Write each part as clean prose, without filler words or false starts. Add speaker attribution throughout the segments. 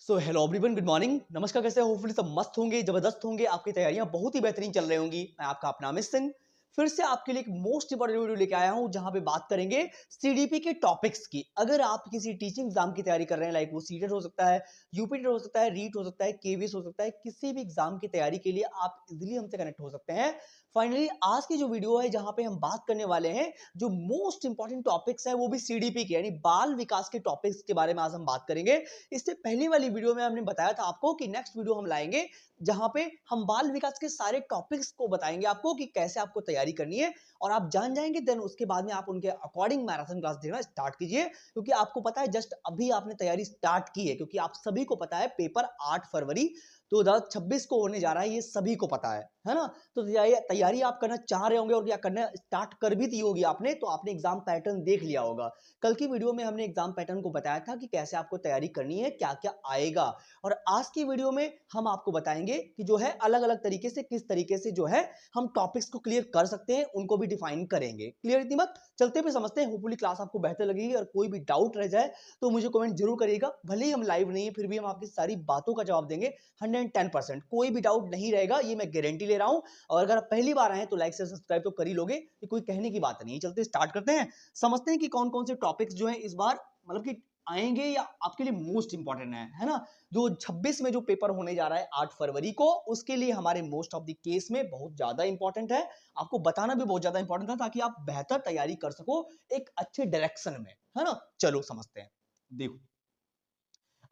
Speaker 1: So hello everyone, good morning, नमस्कार। कैसे हो? होपफुली सब मस्त होंगे, जबरदस्त होंगे। आपकी तैयारियां बहुत ही बेहतरीन चल रही होंगी। मैं आपका अपना अमित सिंह फिर से आपके लिए एक मोस्ट इंपॉर्टेंट वीडियो लेके आया हूं, जहां पे बात करेंगे सीडीपी के टॉपिक्स की। अगर आप किसी टीचिंग एग्जाम की तैयारी कर रहे हैं, लाइक वो सीटेट हो सकता है, यूपीटेट हो सकता है, रीट हो सकता है, केवीएस हो सकता है, किसी भी एग्जाम की तैयारी के लिए आप इजिली हमसे कनेक्ट हो सकते हैं। फाइनली आज की जो वीडियो है, जहां पे हम बात करने वाले हैं जो मोस्ट इंपॉर्टेंट टॉपिक्स है, वो भी सीडीपी के यानी बाल विकास के टॉपिक्स के बारे में आज हम बात करेंगे। इससे पहली वाली वीडियो में हमने बताया था आपको कि नेक्स्ट वीडियो हम लाएंगे जहां पे हम बाल विकास के सारे टॉपिक्स को बताएंगे आपको कि कैसे आपको तैयारी करनी है और आप जान जाएंगे। देन उसके बाद में आप उनके अकॉर्डिंग मैराथन क्लास देखना स्टार्ट कीजिए, क्योंकि आपको पता है जस्ट अभी आपने तैयारी स्टार्ट की है, क्योंकि आप सभी को पता है पेपर 8 फरवरी 2026 को होने जा रहा है, ये सभी को पता है ना। तो तैयारी आप करना चाह रहे होंगे और या करना स्टार्ट कर भी दी होगी आपने, तो आपने एग्जाम पैटर्न देख लिया होगा। कल की वीडियो में हमने एग्जाम पैटर्न को बताया था कि कैसे आपको तैयारी करनी है, क्या क्या आएगा। और आज की वीडियो में हम आपको बताएंगे कि जो है अलग अलग तरीके से किस तरीके से जो है हम टॉपिक्स को क्लियर कर सकते हैं, उनको भी डिफाइन करेंगे। क्लियर इतनी बात? चलते पे समझते हैं। होपफुली क्लास आपको बेहतर लगेगी और कोई भी डाउट रह जाए तो मुझे कमेंट जरूर करिएगा। भले ही हम लाइव नहीं है, फिर भी हम आपकी सारी बातों का जवाब देंगे 110%। कोई भी डाउट नहीं रहेगा, ये मैं गारंटी ले रहा हूं। और अगर आप पहली बार आए हैं तो लाइक से सब्सक्राइब तो कर ही लोगे, ये कोई कहने की बात नहीं है। चलते स्टार्ट करते हैं, समझते हैं कि कौन कौन से टॉपिक्स जो है इस बार मतलब कि आएंगे या आपके लिए मोस्ट इंपॉर्टेंट है ना। जो 26 में जो पेपर होने जा रहा है 8 फरवरी को, उसके लिए हमारे मोस्ट ऑफ द केस में बहुत ज्यादा इंपॉर्टेंट है। आपको बताना भी बहुत ज्यादा इंपॉर्टेंट है ताकि आप बेहतर तैयारी कर सको एक अच्छे डायरेक्शन में, है ना। चलो समझते हैं। देखो,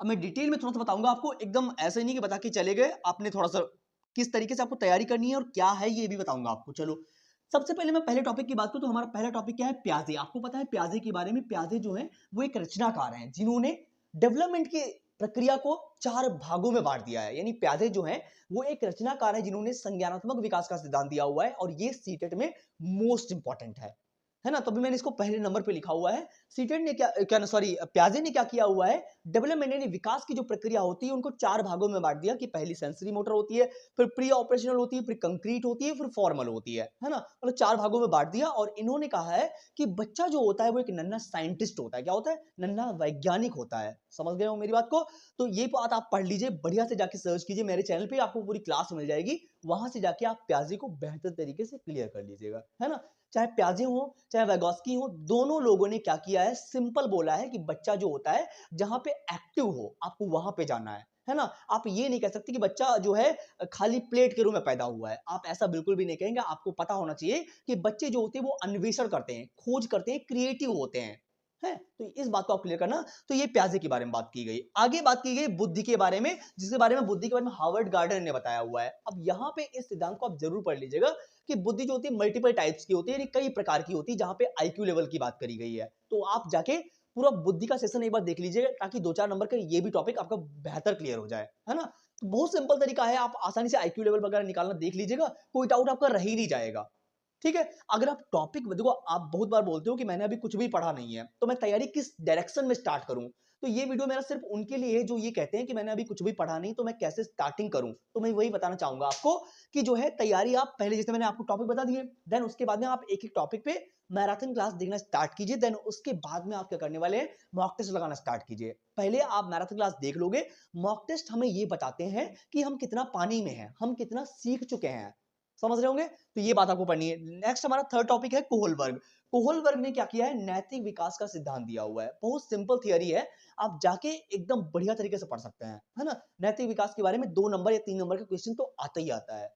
Speaker 1: अब मैं डिटेल में थोड़ा सा बताऊंगा आपको, एकदम ऐसे नहीं कि बता के चले गए। आपने थोड़ा सा किस तरीके से आपको तैयारी करनी है और क्या है ये भी बताऊंगा आपको। चलो सबसे पहले मैं पहले टॉपिक की बात करूं तो हमारा पहला टॉपिक क्या है? प्याजे। आपको पता है प्याजे के बारे में? प्याजे जो है वो एक रचनाकार हैं जिन्होंने डेवलपमेंट की प्रक्रिया को 4 भागों में बांट दिया है। यानी प्याजे जो है वो एक रचनाकार है जिन्होंने संज्ञानात्मक विकास का सिद्धांत दिया हुआ है, और ये सीटेट में मोस्ट इंपॉर्टेंट है ना। तभी मैंने इसको पहले नंबर पे लिखा हुआ है। सीटेट ने क्या क्या सॉरी प्याजे ने क्या किया हुआ है? डेवलपमेंट यानी विकास की जो प्रक्रिया होती है उनको 4 भागों में बांट दिया कि पहली सेंसरी मोटर होती है, फिर प्री ऑपरेशनल होती है, फिर कंक्रीट होती है, फिर फॉर्मल होती है ना। मतलब 4 भागों में बांट दिया। और इन्होंने कहा है कि बच्चा जो होता है वो एक नन्हा साइंटिस्ट होता है। क्या होता है? नन्हा वैज्ञानिक होता है। समझ गए हो मेरी बात को? तो ये बात आप पढ़ लीजिए, बढ़िया से जाके सर्च कीजिए, मेरे चैनल पे आपको पूरी क्लास मिल जाएगी। वहां से जाके आप प्याजे को बेहतर तरीके से क्लियर कर लीजिएगा, है ना। चाहे प्याजे हो चाहे वैगोस्की हो, दोनों लोगों ने क्या किया है? सिंपल बोला है कि बच्चा जो होता है जहां पे एक्टिव हो आपको वहां पे जाना है ना। आप ये नहीं कह सकते कि बच्चा जो है खाली प्लेट के रूप में पैदा हुआ है, आप ऐसा बिल्कुल भी नहीं कहेंगे। आपको पता होना चाहिए कि बच्चे जो होते हैं वो अन्वेषण करते हैं, खोज करते हैं, क्रिएटिव होते हैं। तो इस बात को आप क्लियर करना। तो ये प्याजे के बारे में बात की गई। आगे बात की गई बुद्धि के बारे में, जिसके बारे में बुद्धि के बारे में हार्वर्ड गार्डन ने बताया हुआ है। अब यहाँ पे इस सिद्धांत को आप जरूर पढ़ लीजिएगा कि बुद्धि जो होती है मल्टीपल टाइप्स की होती है, यानी कई प्रकार की होती है, जहां पे आईक्यू लेवल की बात करी गई है। तो आप जाके पूरा बुद्धि का सेशन एक बार देख लीजिएगा, ताकि 2-4 नंबर का ये भी टॉपिक आपका बेहतर क्लियर हो जाए, है ना। तो बहुत सिंपल तरीका है, आप आसानी से आईक्यू लेवल वगैरह निकालना देख लीजिएगा, कोई डाउट आपका रह ही नहीं जाएगा। ठीक है। अगर आप टॉपिक देखो, आप बहुत बार बोलते हो कि मैंने अभी कुछ भी पढ़ा नहीं है, तो मैं तैयारी किस डायरेक्शन में स्टार्ट करूं। तो ये वीडियो मेरा सिर्फ उनके लिए है जो ये कहते हैं कि मैंने अभी कुछ भी पढ़ा नहीं, तो मैं कैसे स्टार्टिंग करूं। तो मैं वही बताना चाहूंगा आपको कि जो है तैयारी आप पहले, जैसे मैंने आपको टॉपिक बता दिए, देन उसके बाद में आप एक एक टॉपिक पे मैराथन क्लास देखना स्टार्ट कीजिए। देन उसके बाद में आप क्या करने वाले हैं? मॉक टेस्ट लगाना स्टार्ट कीजिए। पहले आप मैराथन क्लास देख लोगे, मॉक टेस्ट हमें ये बताते हैं कि हम कितना पानी में हैं, हम कितना सीख चुके हैं। समझ रहे होंगे? तो ये बात आपको पढ़नी है। नेक्स्ट हमारा थर्ड टॉपिक है कोहलबर्ग। कोहलबर्ग ने क्या किया है? नैतिक विकास का सिद्धांत दिया हुआ है। बहुत सिंपल थियरी है, आप जाके एकदम बढ़िया तरीके से पढ़ सकते हैं, है ना। नैतिक विकास के बारे में 2 नंबर या 3 नंबर का क्वेश्चन तो आता ही आता है।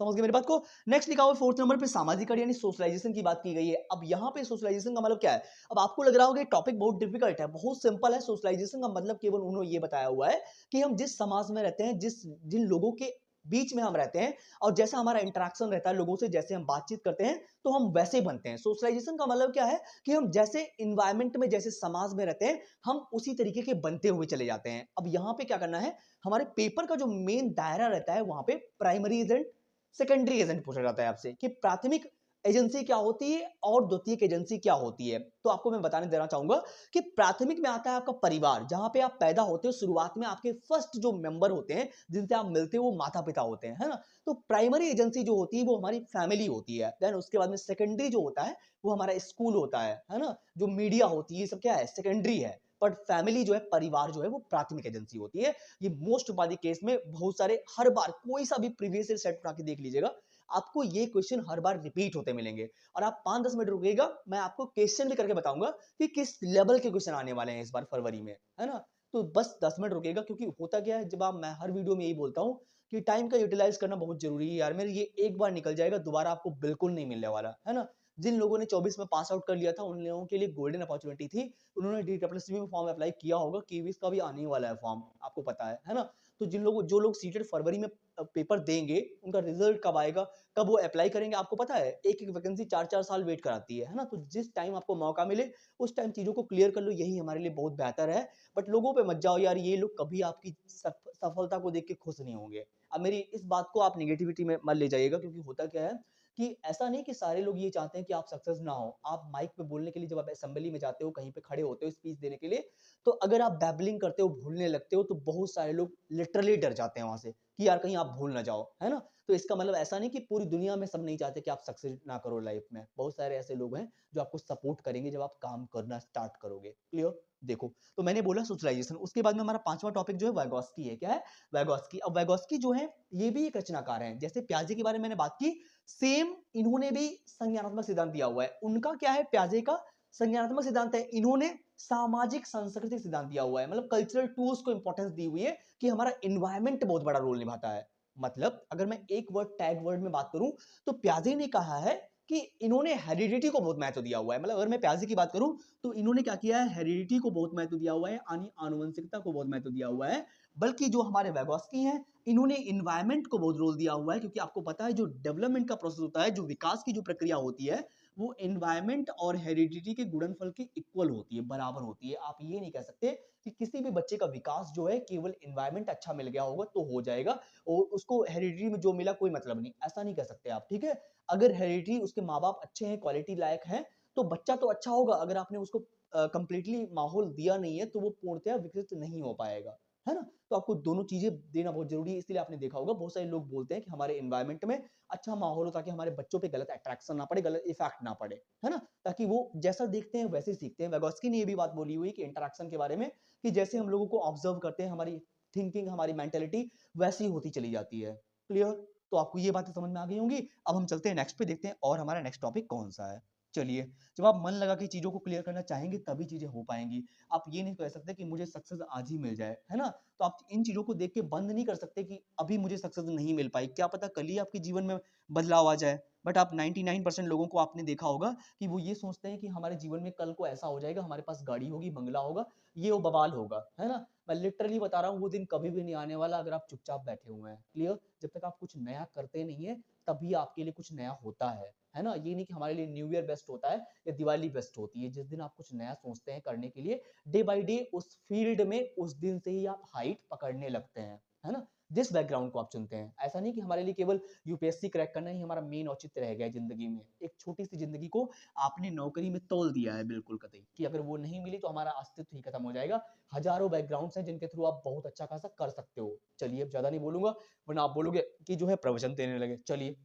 Speaker 1: समझ गए मेरी बात को? नेक्स्ट लिखा हुआ फोर्थ नंबर पे सामाजिक यानी सोशलाइजेशन की बात की गई है। अब यहाँ पे सोशलाइजेशन का मतलब क्या है? अब आपको लग रहा होगा टॉपिक बहुत डिफिकल्ट है, बहुत सिंपल है। सोशलाइजेशन का मतलब केवल उन्होंने ये बताया हुआ है कि हम जिस समाज में रहते हैं, जिन लोगों के बीच में हम रहते हैं, और जैसा हमारा इंटरेक्शन रहता है लोगों से, जैसे हम बातचीत करते हैं, तो हम वैसे बनते हैं। सोशलाइजेशन का मतलब क्या है? कि हम जैसे इन्वायरमेंट में, जैसे समाज में रहते हैं, हम उसी तरीके के बनते हुए चले जाते हैं। अब यहाँ पे क्या करना है? हमारे पेपर का जो मेन दायरा रहता है, वहां पे प्राइमरी एजेंट, सेकेंडरी एजेंट पूछा जाता है आपसे कि प्राथमिक एजेंसी क्या होती है और द्वितीयक एजेंसी क्या होती है। तो आपको मैं बताने देना चाहूंगा कि प्राथमिक में आता है आपका परिवार, जहां पे आप पैदा होते हो। शुरुआत में आपके फर्स्ट जो मेंबर होते हैं जिनसे आप मिलते हो वो माता पिता होते हैं, है ना। तो प्राइमरी एजेंसी जो होती है वो हमारी फैमिली होती है। देन उसके बाद में सेकेंडरी जो होता है वो हमारा स्कूल होता है ना। जो मीडिया होती है, ये सब क्या है? सेकेंडरी है। बट फैमिली जो है, परिवार जो है, वो प्राथमिक एजेंसी होती है। ये मोस्ट ऑफ द केस में बहुत सारे, हर बार कोई सा भी प्रीवियस ईयर सेट उठा के देख लीजिएगा, आपको ये क्वेश्चन हर बार रिपीट होते मिलेंगे। और आप 5-10 मिनट रुकिएगा, मैं आपको क्वेश्चन भी करके बताऊंगा कि किस लेवल के क्वेश्चन आने वाले हैं इस बार फरवरी में, है ना। तो बस 10 मिनट रुकिएगा, क्योंकि होता क्या है, जब आप, मैं हर वीडियो में यही बोलता हूँ कि टाइम का यूटिलाइज करना बहुत जरूरी है यार मेरे। ये एक बार निकल जाएगा, दोबारा आपको बिल्कुल नहीं मिलने वाला, है ना। जिन लोगों ने 24 में पास आउट कर लिया था, उन लोगों के लिए गोल्डन अपॉर्चुनिटी थी। उन्होंने DSSB में फॉर्म अप्लाई किया होगा, कीवीज का भी आने वाला है फॉर्म, आपको पता है ना। तो जो लोग सीटेड फरवरी में पेपर देंगे, उनका रिजल्ट कब आएगा, कब वो अप्लाई करेंगे, आपको पता है, एक एक वैकेंसी 4-4 साल वेट कराती है ना। तो जिस टाइम आपको मौका मिले, उस टाइम चीजों को क्लियर कर लो, यही हमारे लिए बहुत बेहतर है। बट लोगों पे मत जाओ यार, ये लोग कभी आपकी सफलता को देख के खुश नहीं होंगे। अब मेरी इस बात को आप निगेटिविटी में मत ले जाइएगा, क्योंकि होता क्या है कि ऐसा नहीं कि सारे लोग ये चाहते हैं कि आप सक्सेस ना हो। आप माइक पे बोलने के लिए, जब आप असेंबली में जाते हो, कहीं पे खड़े होते हो स्पीच देने के लिए, तो अगर आप बैबलिंग करते हो, भूलने लगते हो, तो बहुत सारे लोग लिटरली डर जाते हैं वहां से कि यार कहीं आप भूल ना जाओ, है ना। तो इसका मतलब ऐसा नहीं कि पूरी दुनिया में सब नहीं चाहते कि आप सक्सेस ना करो लाइफ में। बहुत सारे ऐसे लोग हैं जो आपको सपोर्ट करेंगे जब आप काम करना स्टार्ट करोगे। क्लियर। देखो, तो मैंने बोला सोशलाइजेशन, उसके बाद में हमारा 5वां टॉपिक जो है वैगोस्की है। क्या है? वैगोस्की। अब वैगोस्की जो है, ये भी एक रचनाकार है। जैसे प्याजे के बारे में मैंने बात की, सेम इन्होंने भी संज्ञानात्मक सिद्धांत दिया हुआ है। उनका क्या है, प्याजे का संज्ञानात्मक सिद्धांत है, इन्होंने सामाजिक सांस्कृतिक सिद्धांत दिया हुआ है, मतलब कल्चरल टूल्स को इंपॉर्टेंस दी हुई है कि हमारा एनवायरमेंट बहुत बड़ा रोल निभाता है। मतलब अगर मैं एक वर्ड, टैग वर्ड में बात करूं, तो प्याजे ने कहा है कि इन्होंने हेरिडिटी को बहुत महत्व दिया हुआ है। मतलब अगर मैं प्याजे की बात करूं, तो इन्होंने क्या किया है, हेरिडिटी को बहुत महत्व दिया हुआ है, यानी आनुवंशिकता को बहुत महत्व दिया हुआ है। बल्कि जो हमारे वैगोस्की हैं, इन्होंने इन्वायरमेंट को बहुत रोल दिया हुआ है, क्योंकि आपको पता है जो डेवलपमेंट का प्रोसेस होता है, जो विकास की जो प्रक्रिया होती है, वो एनवायरमेंट और हेरिडिटी के गुणनफल के इक्वल होती है, बराबर होती है। आप ये नहीं कह सकते कि किसी भी बच्चे का विकास जो है केवल एनवायरमेंट अच्छा मिल गया होगा तो हो जाएगा, और उसको हेरिडिटी में जो मिला कोई मतलब नहीं, ऐसा नहीं कह सकते आप, ठीक है। अगर हेरिडिटी, उसके माँ बाप अच्छे हैं, क्वालिटी लायक हैं, तो बच्चा तो अच्छा होगा। अगर आपने उसको कंप्लीटली माहौल दिया नहीं है, तो वो पूर्णतया विकसित नहीं हो पाएगा, है ना। तो आपको दोनों चीजें देना बहुत जरूरी है। इसलिए आपने देखा होगा बहुत सारे लोग बोलते हैं कि हमारे एनवायरमेंट में अच्छा माहौल हो, ताकि हमारे बच्चों पे गलत अट्रैक्शन ना पड़े, गलत इफेक्ट ना पड़े, है ना, ताकि वो जैसा देखते हैं वैसे ही सीखते हैं। वैगोस्की ने ये भी बात बोली हुई कि इंटरेक्शन के बारे में, कि जैसे हम लोगों को ऑब्जर्व करते हैं, हमारी थिंकिंग, हमारी मेंटेलिटी वैसी होती चली जाती है। क्लियर। तो आपको ये बातें समझ में आ गई होंगी। अब हम चलते हैं नेक्स्ट पे, देखते हैं और हमारा नेक्स्ट टॉपिक कौन सा है। चलिए, जब आप मन लगा के चीजों को क्लियर करना चाहेंगे, तभी चीजें हो पाएंगी। आप ये नहीं कह सकते कि मुझे सक्सेस आज ही मिल जाए, है ना। तो आप इन चीजों को देख के बंद नहीं कर सकते कि अभी मुझे सक्सेस नहीं मिल पाई, क्या पता कल ही आपके जीवन में बदलाव आ जाए। बट आप 99% लोगों को आपने देखा होगा कि वो ये सोचते हैं कि हमारे जीवन में कल को ऐसा हो जाएगा, हमारे पास गाड़ी होगी, बंगला होगा, ये वो बवाल होगा, है ना। मैं लिटरली बता रहा हूँ, वो दिन कभी भी नहीं आने वाला अगर आप चुपचाप बैठे हुए हैं। क्लियर। जब तक आप कुछ नया करते नहीं है, तभी आपके लिए कुछ नया होता है ना। ये नहीं कि हमारे लिए न्यू ईयर बेस्ट होता है या दिवाली बेस्ट होती है। जिस दिन आप कुछ नया सोचते हैं करने के लिए, डे बाय डे उस फील्ड में, उस दिन से ही आप हाइट पकड़ने लगते हैं, है ना। जिस बैकग्राउंड को आप चुनते हैं, ऐसा नहीं कि हमारे लिए केवल यूपीएससी क्रैक करना ही हमारा मेन औचित्य रह गया है जिंदगी में। एक छोटी सी जिंदगी को आपने नौकरी में तोल दिया है, बिल्कुल कतई, कि अगर वो नहीं मिली तो हमारा अस्तित्व ही खत्म हो जाएगा। हजारों बैकग्राउंड्स हैं जिनके थ्रू आप बहुत अच्छा खासा कर सकते हो। चलिए, अब ज्यादा नहीं बोलूंगा, वरना आप बोलोगे कि जो है प्रवचन देने लगे। चलिए,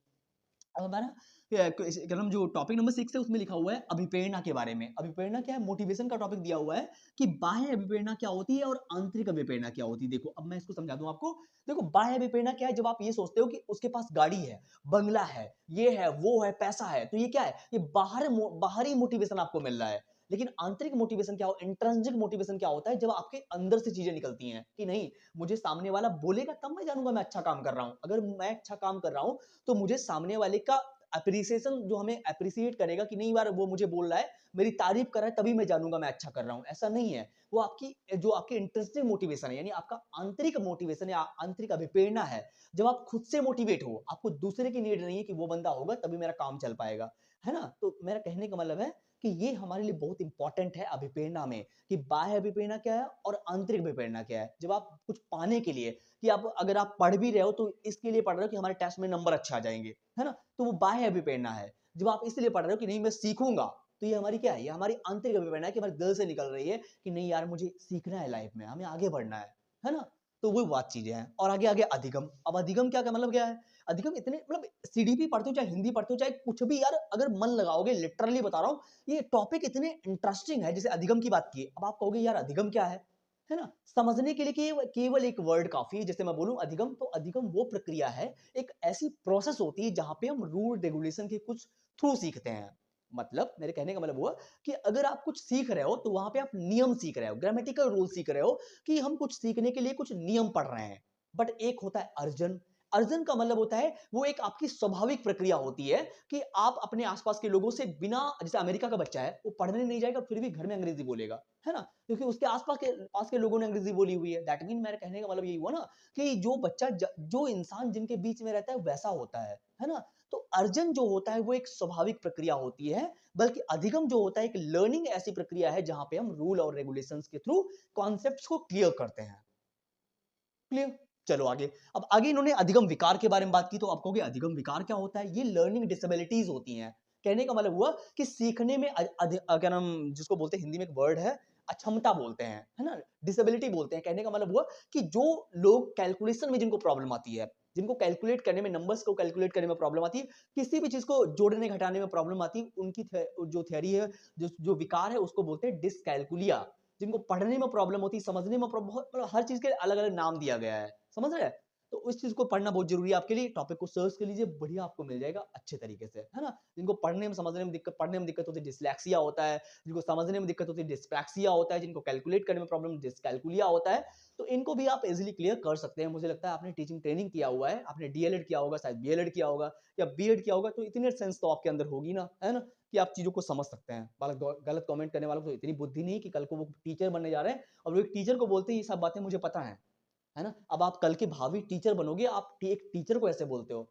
Speaker 1: अब हमारा कलम जो टॉपिक नंबर 6 है, उसमें लिखा हुआ है अभिप्रेरणा के बारे में। अभिप्रेरणा क्या है, मोटिवेशन का टॉपिक दिया हुआ है कि बाह्य अभिप्रेरणा क्या होती है और आंतरिक अभिप्रेरणा क्या होती है। देखो, अब मैं इसको समझा दूं आपको। देखो, बाह्य अभिप्रेरणा क्या है, जब आप ये सोचते हो कि उसके पास गाड़ी है, बंगला है, ये है, वो है, पैसा है, तो ये क्या है, ये बाहरी मोटिवेशन आपको मिल रहा है। लेकिन आंतरिक मोटिवेशन क्या हो, इंट्रिंसिक मोटिवेशन क्या होता है, जब आपके अंदर से चीजें निकलती हैं कि नहीं, मुझे सामने वाला बोलेगा तब मैं जानूंगा मैं अच्छा काम कर रहा हूं। अगर मैं अच्छा काम कर रहा हूं, तो मुझे सामने वाले का अप्रिसिएशन, जो हमें अप्रिशिएट करेगा कि नहीं यार वो मुझे बोल रहा है, मेरी तारीफ कर रहा है, तभी मैं जानूंगा मैं अच्छा कर रहा हूं। ऐसा नहीं है। वो आपकी जो आपकी इंटरेस्टिंग मोटिवेशन है, यानी आपका आंतरिक मोटिवेशन या आंतरिक अभिप्रेरणा है। जब आप खुद से मोटिवेट हो, आपको दूसरे की नीड नहीं है कि वो बंदा होगा तभी मेरा काम चल पाएगा, है ना। तो मेरा कहने का मतलब है कि ये हमारे लिए बहुत इंपॉर्टेंट है अभिप्रेरणा में, कि बाह्य अभिप्रेरणा क्या है और आंतरिक अभिप्रेरणा क्या है। जब आप कुछ पाने के लिए, कि आप अगर आप पढ़ भी रहे हो तो इसके लिए पढ़ रहे हो कि हमारे टेस्ट में नंबर अच्छा आ जाएंगे, है ना, तो वो बाह्य अभिप्रेरणा है। जब आप इसलिए पढ़ रहे हो कि नहीं मैं सीखूंगा, तो ये हमारी क्या है, ये हमारी आंतरिक अभिप्रेरणा है कि हमारे दिल से निकल रही है कि नहीं यार मुझे सीखना है, लाइफ में हमें आगे बढ़ना है ना। तो वो बात चीजें हैं। और आगे आगे अधिगम। अब अधिगम क्या, मतलब क्या है, अधिगम इतने मतलब सीडीपी पढ़ते हो चाहे हिंदी पढ़ते हो चाहे कुछ भी यार, अगर मन लगाओगे लिटरली बता रहा हूँ, ये टॉपिक इतने इंटरेस्टिंग है। जैसे अधिगम की बात की, अब आप कहोगे यार अधिगम क्या है ना? समझने के लिए केवल एक वर्ड काफी है। जैसे मैं बोलूं अधिगम, तो अधिगम वो प्रक्रिया है, एक ऐसी प्रोसेस होती है जहां पे हम रूल रेगुलेशन के कुछ थ्रू सीखते हैं। मतलब मेरे कहने का मतलब हुआ कि अगर आप कुछ सीख रहे हो तो वहां पे आप नियम सीख रहे हो, ग्रामेटिकल रूल सीख रहे हो, कि हम कुछ सीखने के लिए कुछ नियम पढ़ रहे हैं। बट एक होता है अर्जन। अर्जन का मतलब होता है वो एक आपकी स्वाभाविक प्रक्रिया होती है कि आप अपने आसपास के लोगों से बिना, जैसे अमेरिका का बच्चा है वो पढ़ने नहीं जाएगा फिर भी घर में अंग्रेजी बोलेगा, है ना? क्योंकि उसके आसपास के पास के लोगों ने अंग्रेजी बोली हुई है। दैट मीन मेरे कहने का मतलब यही हुआ ना कि जो बच्चा जो इंसान जिनके बीच में रहता है वैसा होता है ना? तो अर्जन जो होता है वो एक स्वाभाविक प्रक्रिया होती है, बल्कि अधिगम जो होता है एक लर्निंग ऐसी प्रक्रिया है जहां पे हम रूल और रेगुलेशंस के थ्रू कॉन्सेप्ट्स को क्लियर करते हैं। क्लियर? चलो आगे। अब आगे इन्होंने अधिगम विकार के बारे में बात की, तो आप कहोगे अधिगम विकार क्या होता है? ये लर्निंग डिसेबिलिटीज होती हैं। कहने का मतलब हुआ कि सीखने में क्या नाम, जिसको बोलते हैं हिंदी में एक वर्ड है अक्षमता बोलते हैं, है ना? डिसेबिलिटी बोलते हैं। कहने का मतलब हुआ कि जो लोग कैलकुलेशन में जिनको प्रॉब्लम आती है, जिनको कैलकुलेट करने में, नंबर्स को कैलकुलेट करने में प्रॉब्लम आती है, किसी भी चीज को जोड़ने घटाने में प्रॉब्लम आती है, उनकी जो थियरी है, जो विकार है उसको बोलते हैं डिसकैलकुलिया। जिनको पढ़ने में प्रॉब्लम होती है, समझने में बहुत मतलब हर चीज के अलग-अलग नाम दिया गया है। समझ रहे हैं? तो उस चीज को पढ़ना बहुत जरूरी है आपके लिए। टॉपिक को सर्च कर लीजिए, बढ़िया आपको मिल जाएगा अच्छे तरीके से, है ना? जिनको पढ़ने में समझने में दिक्कत, पढ़ने में दिक्कत होती है डिस्लेक्सिया होता है, जिनको समझने में दिक्कत होती है डिस्प्रैक्सिया होता है, जिनको कैलकुलेट करने में प्रॉब्लम डिसकैलकुलिया होता है, तो इनको भी आप इजीली क्लियर कर सकते हैं। मुझे लगता है आपने टीचिंग ट्रेनिंग किया हुआ है, आपने डीएलएड किया होगा, शायद बीएलएड किया होगा या बीएड किया होगा, तो इतनी सेंस तो आपके अंदर होगी ना, है ना? कि आप चीजों को समझ सकते हैं। गलत कमेंट करने वालों को तो इतनी बुद्धि नहीं कि कल को वो टीचर बनने जा रहे हैं और वो एक टीचर को बोलते हैं ये सब बातें मुझे पता है ना? अब आप कल के भावी टीचर बनोगे, आप एक टीचर को ऐसे बोलते हो।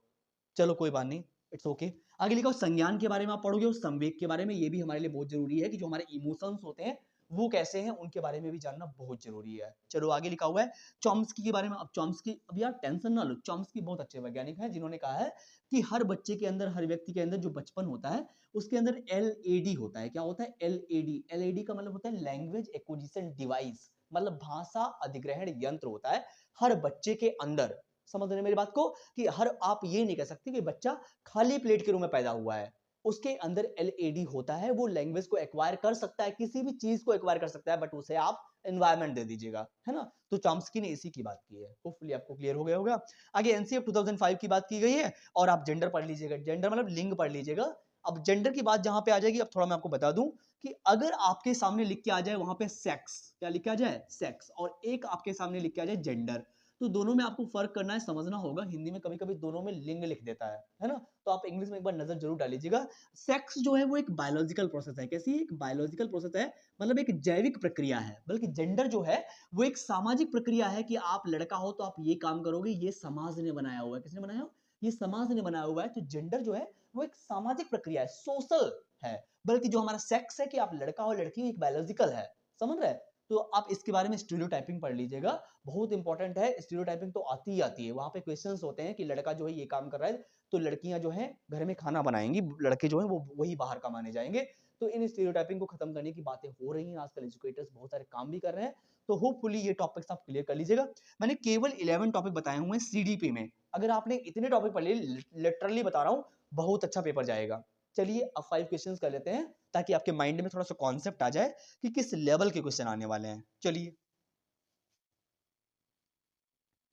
Speaker 1: चलो कोई बात नहीं, इट्स ओके। आगे लिखा हो संज्ञान के बारे में आप पढ़ोगे और संवेग के बारे में। ये भी हमारे लिए बहुत जरूरी है कि जो हमारे इमोशंस होते हैं वो कैसे हैं, उनके बारे में भी जानना बहुत जरूरी है। चलो आगे लिखा हुआ है चॉम्स्की के बारे में। अब चॉम्स्की, अब यार टेंशन ना लो, चॉम्स्की बहुत अच्छे वैज्ञानिक हैं जिन्होंने कहा है कि हर बच्चे के अंदर, हर व्यक्ति के अंदर जो बचपन होता है उसके अंदर एलएडी होता है। क्या होता है? एलएडी। एलएडी का मतलब होता है लैंग्वेज एक्विजिशन डिवाइस, मतलब भाषा अधिग्रहण यंत्र होता है हर बच्चे के अंदर। समझ रहे हैं मेरी बात को? कि हर, आप ये नहीं कह सकते कि बच्चा खाली प्लेट के रूप में पैदा हुआ है। उसके अंदर एलएडी होता है, वो लैंग्वेज को एक्वायर कर सकता है, किसी भी चीज को एक्वायर कर सकता है, बट उसे आप एनवायरनमेंट दे दीजिएगा, है ना? तो चॉम्स्की ने इसी की बात की है। होपफुली आपको क्लियर हो गया होगा। आगे एनसीएफ 2005 की बात की गई है और आप जेंडर पढ़ लीजिएगा। जेंडर मतलब लिंग पढ़ लीजिएगा। अब जेंडर की बात जहां पे आ जाएगी, अब थोड़ा मैं आपको बता दूं कि अगर आपके सामने लिख के आ जाए वहां पे सेक्स, क्या लिख के आ जाए? सेक्स, और एक आपके सामने लिख के आ जाए जेंडर, तो दोनों में आपको फर्क करना है, समझना होगा। हिंदी में कभी-कभी दोनों में लिंग लिख देता है ना? तो आप इंग्लिश में एक बार नजर जरूर डाल लीजिएगा। सेक्स जो है वो एक बायोलॉजिकल प्रोसेस है। कैसी? एक बायोलॉजिकल प्रोसेस है, मतलब एक जैविक प्रक्रिया है। बल्कि जेंडर जो है वो एक सामाजिक प्रक्रिया है कि आप लड़का हो तो आप ये काम करोगे, ये समाज ने बनाया हुआ है। किसने बनाया हो? ये समाज ने बनाया हुआ है। तो जेंडर जो है वो एक सामाजिक प्रक्रिया है, सोशल है। बल्कि जो हमारा सेक्स है कि आप लड़का हो लड़की हो, एक बायोलॉजिकल है। समझ रहे हैं? तो आप इसके बारे में स्टीरियोटाइपिंग पढ़ लीजिएगा, बहुत इंपॉर्टेंट है। स्टीरियोटाइपिंग तो आती ही आती है। वहां पे क्वेश्चंस होते हैं कि लड़का जो है ये काम कर रहा है तो लड़कियां जो है घर में खाना बनाएंगी, लड़के जो है वो वही बाहर कमाने जाएंगे। तो इन स्टीरियोटाइपिंग को खत्म करने की बातें हो रही हैं, आजकल एजुकेटर्स बहुत सारे काम भी कर रहे हैं। तो होपफुली ये टॉपिक्स आप क्लियर कर लीजिएगा। मैंने केवल 11 टॉपिक बताए हुए हैं सीडीपी में। अगर आपने इतने टॉपिक पढ़ लिए, लिटरली बता रहा हूँ, बहुत अच्छा पेपर जाएगा। चलिए अब 5 क्वेश्चंस कर लेते हैं ताकि आपके माइंड में थोड़ा सा कॉन्सेप्ट आ जाए कि किस लेवल के क्वेश्चन आने वाले हैं। चलिए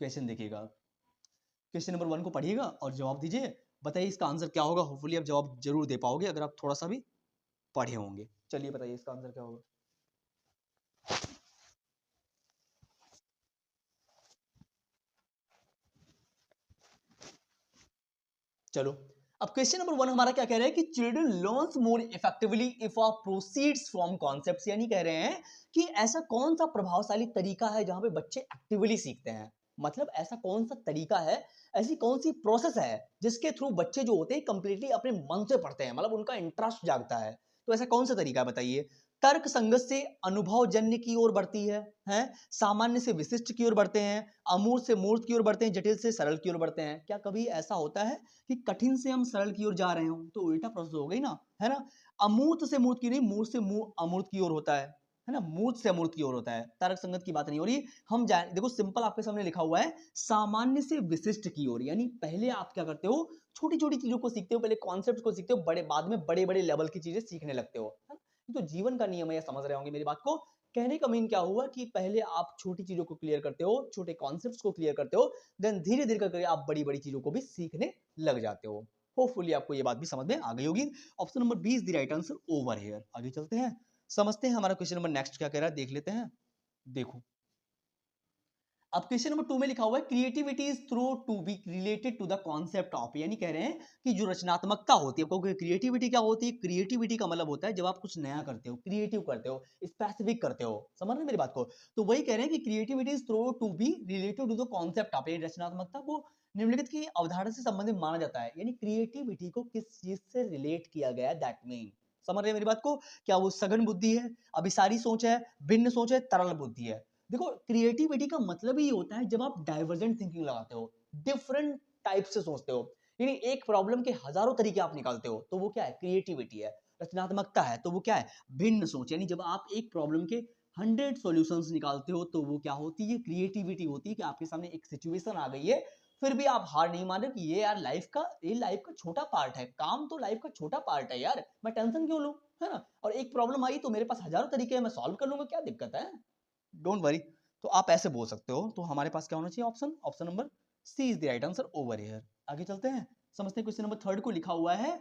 Speaker 1: क्वेश्चन देखिएगा। क्वेश्चन नंबर 1 को पढ़िएगा और जवाब दीजिए। बताइए इसका आंसर क्या होगा। होपफुली आप जवाब जरूर दे पाओगे अगर आप थोड़ा सा भी पढ़े होंगे। चलिए बताइए इसका आंसर क्या होगा। चलो अब क्वेश्चन नंबर 1 हमारा क्या कह रहा है कि children learns more effectively if a proceeds from concepts. यानी कह रहे हैं कि ऐसा कौन सा प्रभावशाली तरीका है जहां पे बच्चे एक्टिवली सीखते हैं। मतलब ऐसा कौन सा तरीका है, ऐसी कौन सी प्रोसेस है जिसके थ्रू बच्चे जो होते हैं कंप्लीटली अपने मन से पढ़ते हैं, मतलब उनका इंटरेस्ट जागता है। तो ऐसा कौन सा तरीका है बताइए। तर्क संगत से अनुभवजन्य की ओर बढ़ती है, सामान्य से विशिष्ट की ओर बढ़ते हैं, अमूर्त से मूर्त की ओर बढ़ते हैं, जटिल से सरल की ओर बढ़ते हैं। क्या कभी ऐसा होता है कि कठिन से हम सरल की ओर जा रहे हो? तो उल्टा प्रोसेस हो गई ना, है ना? अमूर्त से मूर्त की नहीं, मूर्त से अमूर्त की ओर होता है है ना, मूर्त से अमूर्त की ओर होता है, तर्क संगत की बात नहीं हो रही। हम जाए, देखो सिंपल आपके सामने लिखा हुआ है, सामान्य से विशिष्ट की ओर, यानी पहले आप क्या करते हो, छोटी छोटी चीजों को सीखते हो, पहले कॉन्सेप्ट को सीखते हो, बड़े बाद में बड़े बड़े लेवल की चीजें सीखने लगते हो, है ना? ये तो जीवन का नियम है, ये समझ रहे होंगे मेरी बात को। कहने का मीन क्या हुआ कि पहले आप छोटी चीजों को क्लियर करते हो, छोटे कॉन्सेप्ट्स को क्लियर करते हो, देन धीरे धीरे करके आप बड़ी बड़ी चीजों को भी सीखने लग जाते हो। होपफुली आपको ये बात भी समझ में आ गई होगी। Option number B is the right answer over here. आगे चलते हैं, समझते हैं हमारा क्वेश्चन नंबर नेक्स्ट क्या कह रहा है, देख लेते हैं। देखो, अब क्वेश्चन नंबर 2 में लिखा हुआ है creativity is through to be related to the concept of, यानी कह रहे हैं कि जो रचनात्मकता होती है, क्योंकि क्रिएटिविटी क्या होती है, क्रिएटिविटी का मतलब होता है जब आप कुछ नया करते हो, क्रिएटिव करते हो, स्पेसिफिक करते हो, समझ रहे हैं मेरी बात को। तो वही कह रहे हैं कि creativity is through to be related to the concept of, यानी रचनात्मकता को निम्नलिखित की अवधारणा से संबंधित माना जाता है, यानी क्रिएटिविटी को किस चीज से रिलेट किया गया है, दैट मीन, समझ रहे हैं मेरी बात को। क्या वो सघन बुद्धि है, अभिसारी सोच है, भिन्न सोच है, तरल बुद्धि है। देखो, क्रिएटिविटी का मतलब ही होता है जब आप डाइवर्जेंट थिंकिंग लगाते हो, डिफरेंट टाइप से सोचते हो, यानी एक प्रॉब्लम के हजारों तरीके आप निकालते हो, तो वो क्या है, क्रिएटिविटी है। रचनात्मकता है तो वो क्या है, भिन्न सोच, यानी जब आप एक प्रॉब्लम के 100 सॉल्यूशंस निकालते हो तो वो क्या होती है, क्रिएटिविटी होती है कि आपके सामने एक सिचुएशन आ गई है, फिर भी आप हार नहीं मान रहे कि ये यार लाइफ का छोटा पार्ट है, काम तो लाइफ का छोटा पार्ट है यार, मैं टेंशन क्यों लूं, है ना, और एक प्रॉब्लम आई तो मेरे पास हजारों तरीके हैं, मैं सॉल्व कर लूंगा, क्या दिक्कत है, डोंट वरी। तो आप ऐसे बोल सकते हो, तो हमारे पास क्या होना चाहिए, option option number C is the right answer over here. आगे चलते हैं, समझते हैं क्वेश्चन नंबर 3 को लिखा हुआ है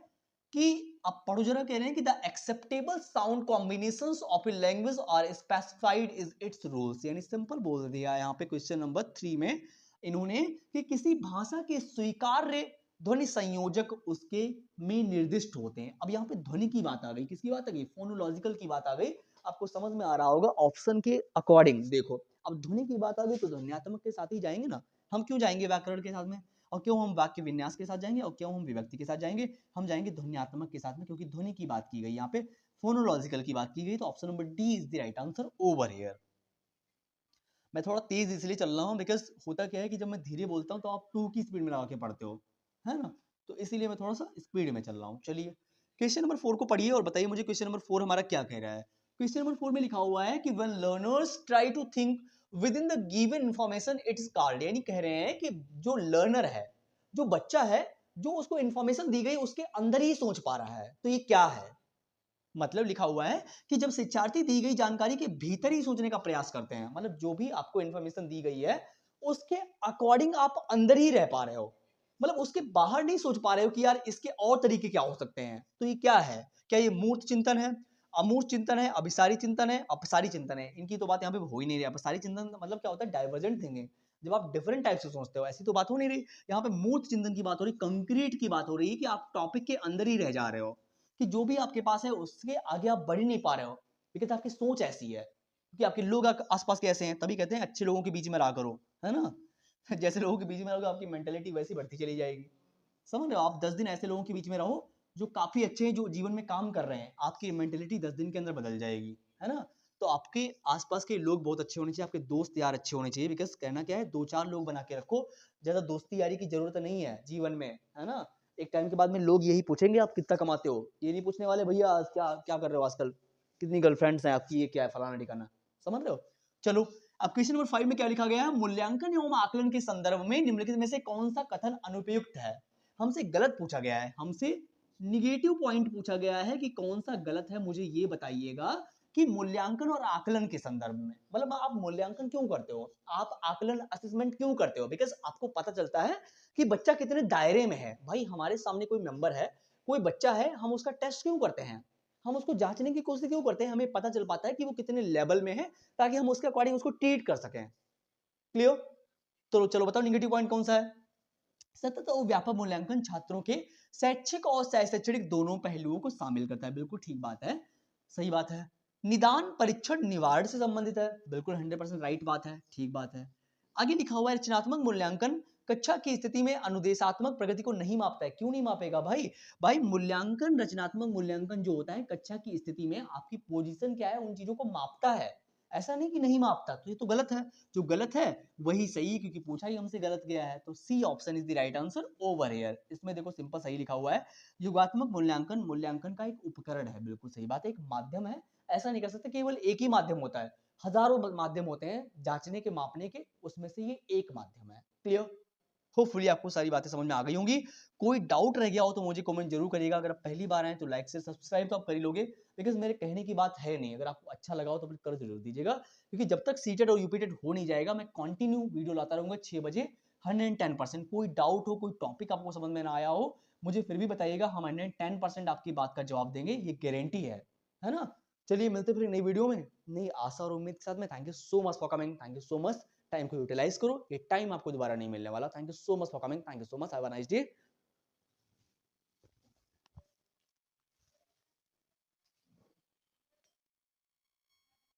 Speaker 1: कि आप पढ़ो जरा, कह रहे हैं कि the acceptable sound combinations of a language are specified is its rules, यानी सिंपल बोल दिया यहाँ पे क्वेश्चन नंबर 3 में इन्होंने कि किसी भाषा के स्वीकार्य ध्वनि संयोजक उसके में निर्दिष्ट होते हैं। अब यहाँ पे ध्वनि की बात आ गई, किसकी बात आ गई, फोनोलॉजिकल की बात आ गई। आपको समझ में आ रहा होगा ऑप्शन के अकॉर्डिंग। देखो, अब ध्वनि की बात आ गई तो ध्वन्यात्मक के साथ ही जाएंगे ना, हम क्यों जाएंगे व्याकरण के साथ में, और क्यों हम वाक्य विन्यास के साथ जाएंगे, और क्यों हम विभक्ति के साथ जाएंगे, हम जाएंगे ध्वन्यात्मक के साथ में, क्योंकि ध्वनि की बात की गई यहाँ पे, फोनोलॉजिकल की बात की गई, तो option number D is the right answer over here. मैं थोड़ा तेज इसलिए चल रहा हूँ बिकॉज होता क्या है कि जब मैं धीरे बोलता हूँ तो आप 2 की स्पीड में लगा के पढ़ते हो, है ना, तो इसीलिए मैं थोड़ा सा स्पीड में चल रहा हूँ। चलिए क्वेश्चन नंबर 4 को पढ़िए और बताइए मुझे क्वेश्चन नंबर 4 हमारा क्या कह रहा है। क्वेश्चन नंबर 4 में लिखा हुआ है कि when learners try to think within the given information it is called, यानी कह रहे हैं कि जो लर्नर है, जो बच्चा है, जो उसको इंफॉर्मेशन दी गई उसके अंदर ही सोच पा रहा है, तो ये क्या है, मतलब लिखा हुआ है कि जब शिक्षार्थी दी गई जानकारी के भीतर ही सोचने का प्रयास करते हैं, मतलब जो भी आपको इंफॉर्मेशन दी गई है उसके अकॉर्डिंग आप अंदर ही रह पा रहे हो, मतलब उसके बाहर नहीं सोच पा रहे हो कि यार इसके और तरीके क्या हो सकते हैं, तो ये क्या है, क्या ये मूर्त चिंतन है, अमूर्त चिंतन है, अभिसारी चिंतन है, अपसारी चिंतन है, इनकी तो बात यहाँ पे हो ही नहीं रही। अपसारी चिंतन मतलब क्या होता है, डाइवर्जेंट थिंकिंग, जब आप डिफरेंट टाइप से सोचते हो, ऐसी तो बात हो नहीं रही। यहाँ पे मूर्त चिंतन की बात हो रही, कंक्रीट की बात हो रही है कि आप टॉपिक के अंदर ही रह जा रहे हो, कि जो भी आपके पास है उसके आगे आप बढ़ ही नहीं पा रहे हो, बिकॉज आपकी सोच ऐसी है, क्योंकि आपके लोग आसपास के ऐसे हैं, तभी कहते हैं अच्छे लोगों के बीच में रहा करो, है ना जैसे लोगों के बीच में रहोगे आपकी मेंटेलिटी वैसी बढ़ती चली जाएगी, समझ रहे हो, आप 10 दिन ऐसे लोगों के बीच में रहो जो काफी अच्छे हैं, जो जीवन में काम कर रहे हैं, आपकी मेंटेलिटी 10 दिन के अंदर बदल जाएगी, है ना। तो आपके आसपास के लोग बहुत अच्छे होने चाहिए, आपके दोस्त यार अच्छे होने चाहिए, बिकॉज कहना क्या है, 2-4 लोग बना के रखो, ज्यादा दोस्ती यारी की जरूरत नहीं है जीवन में, है ना। एक टाइम के बाद में लोग यही पूछेंगे आप कितना कमाते हो, ये नहीं पूछने वाले भैया आज क्या क्या कर रहे हो आजकल, कितनी गर्लफ्रेंड्स हैं आपकी, ये क्या है फलाना ठिकाना, समझ रहे हो। चलो, अब क्वेश्चन नंबर 5 में क्या लिखा गया है, मूल्यांकन एवं आकलन के संदर्भ में निम्नलिखित में से कौन सा कथन अनुपयुक्त है। हमसे गलत पूछा गया है, हमसे निगेटिव पॉइंट पूछा गया है कि कौन सा गलत है, मुझे ये बताइएगा कि मूल्यांकन और आकलन के संदर्भ में, मतलब आप मूल्यांकन क्यों करते हो, आप आकलन असेसमेंट क्यों करते हो, बिकॉज आपको पता चलता है कि बच्चा कितने दायरे में है। भाई हमारे सामने कोई मेंबर है, कोई बच्चा है, हम उसका टेस्ट क्यों करते हैं, हम उसको जांचने की कोशिश क्यों करते हैं, हमें पता चल पाता है कि वो कितने लेवल में है, ताकि हम उसके अकॉर्डिंग उसको ट्रीट कर सकें। क्लियर। तो चलो बताओ निगेटिव पॉइंट कौन सा है। सतत और व्यापक मूल्यांकन छात्रों के शैक्षिक और शैक्षणिक दोनों पहलुओं को शामिल करता है, बिल्कुल ठीक बात है, सही बात है। निदान परीक्षण निवारण से संबंधित है, बिल्कुल 100% राइट बात है, ठीक बात है। आगे लिखा हुआ है रचनात्मक मूल्यांकन कक्षा की स्थिति में अनुदेशात्मक प्रगति को नहीं मापता है, क्यों नहीं मापेगा भाई, भाई मूल्यांकन, रचनात्मक मूल्यांकन जो होता है कक्षा की स्थिति में आपकी पोजीशन क्या है उन चीजों को मापता है, ऐसा नहीं कि नहीं मापता, तो ये तो गलत है, जो गलत है वही सही, क्योंकि पूछा ही हमसे गलत गया है, तो C option is the right answer over here. इसमें देखो सिंपल सही लिखा हुआ है, योगात्मक मूल्यांकन मूल्यांकन का एक उपकरण है, बिल्कुल सही बात है, एक माध्यम है, ऐसा नहीं कर सकते केवल एक ही माध्यम होता है, हजारों माध्यम होते हैं जांचने के, मापने के, उसमें से ये एक माध्यम है। क्लियर? होपफुली आपको सारी बातें समझ में आ गई होंगी। कोई डाउट रह गया हो तो मुझे कमेंट जरूर करिएगा। अगर आप पहली बार आए तो लाइक से सब्सक्राइब तो आप कर ही लोगे, बिकॉज मेरे कहने की बात है नहीं। अगर आपको अच्छा लगा हो तो कर जरूर दीजिएगा, क्योंकि जब तक सीटेड और यूपीटेड हो नहीं जाएगा मैं कंटिन्यू वीडियो लाता रहूंगा 6 बजे 110%। कोई डाउट हो, कोई टॉपिक आपको समझ में ना आया हो, मुझे फिर भी बताइएगा, हम 110% आपकी बात का जवाब देंगे, ये गारंटी है ना। चलिए मिलते फिर नई वीडियो में नई आशा और उम्मीद के साथ में। Thank you so much for coming, thank you so much. Time को यूटिलाइज करो, ये टाइम आपको दोबारा नहीं मिलने वाला। Thank you so much for coming, thank you so much, have a nice day.